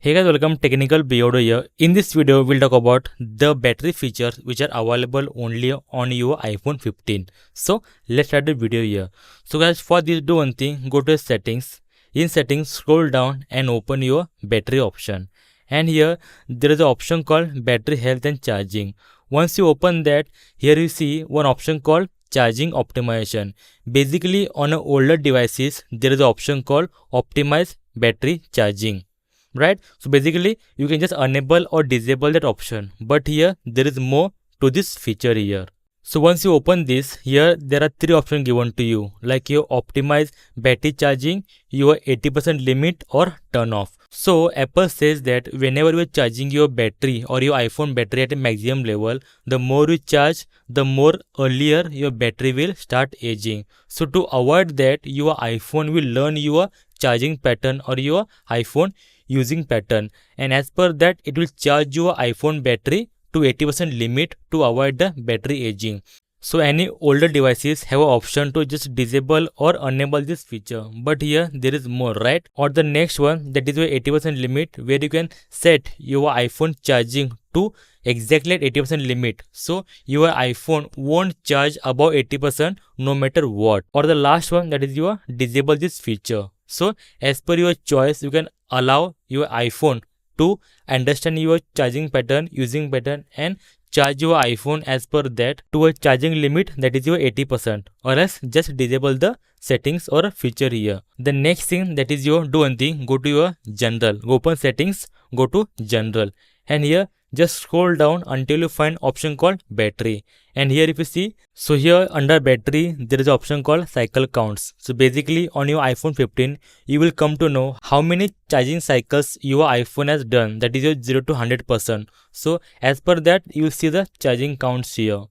Hey guys, welcome Technicalbeardo here. In this video, we'll talk about the battery features which are available only on your iPhone 15. So let's start the video here. So guys, for this do one thing, go to settings. In settings, scroll down and open your battery option. And here there is an option called battery health and charging. Once you open that, here you see one option called charging optimization. Basically on older devices, there is an option called optimized battery charging, right? So basically you can just enable or disable that option, but here there is more to this feature here. So once you open this, here there are three options given to you, like your optimize battery charging, your 80% limit or turn off. So Apple says that whenever you are charging your battery or your iPhone battery at a maximum level, the more you charge, the more earlier your battery will start aging. So to avoid that, your iPhone will learn your charging pattern or your iPhone using pattern, and as per that it will charge your iPhone battery to 80% limit to avoid the battery aging. So any older devices have an option to just disable or enable this feature, but here there is more, right? Or the next one, that is your 80% limit, where you can set your iPhone charging to exactly at 80% limit, so your iPhone won't charge above 80% no matter what. Or the last one, that is your disable this feature. So as per your choice, you can allow your iPhone to understand your charging pattern, using pattern, and charge your iPhone as per that to a charging limit, that is your 80%, or else just disable the settings or feature here. The next thing, that is your do one thing, go to your general, go open settings, go to general, and here just scroll down until you find option called battery. And here if you see, so here under battery there is an option called cycle counts. So basically on your iPhone 15 you will come to know how many charging cycles your iPhone has done, that is your 0 to 100%. So as per that you will see the charging counts here.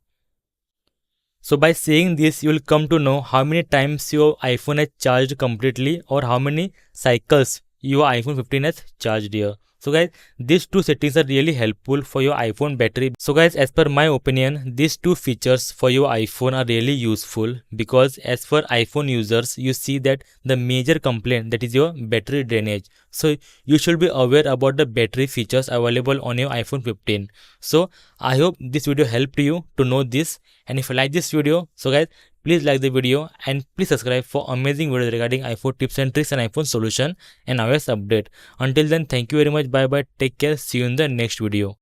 So by saying this, you will come to know how many times your iPhone has charged completely or how many cycles your iPhone 15 has charged here. So guys, these two settings are really helpful for your iPhone battery. So guys, as per my opinion, these two features for your iPhone are really useful, because as for iPhone users, you see that the major complaint, that is your battery drainage. So you should be aware about the battery features available on your iPhone 15. So I hope this video helped you to know this. And if you like this video, so guys, please like the video and please subscribe for amazing videos regarding iPhone tips and tricks and iPhone solution and iOS update. Until then, thank you very much. Bye bye. Take care. See you in the next video.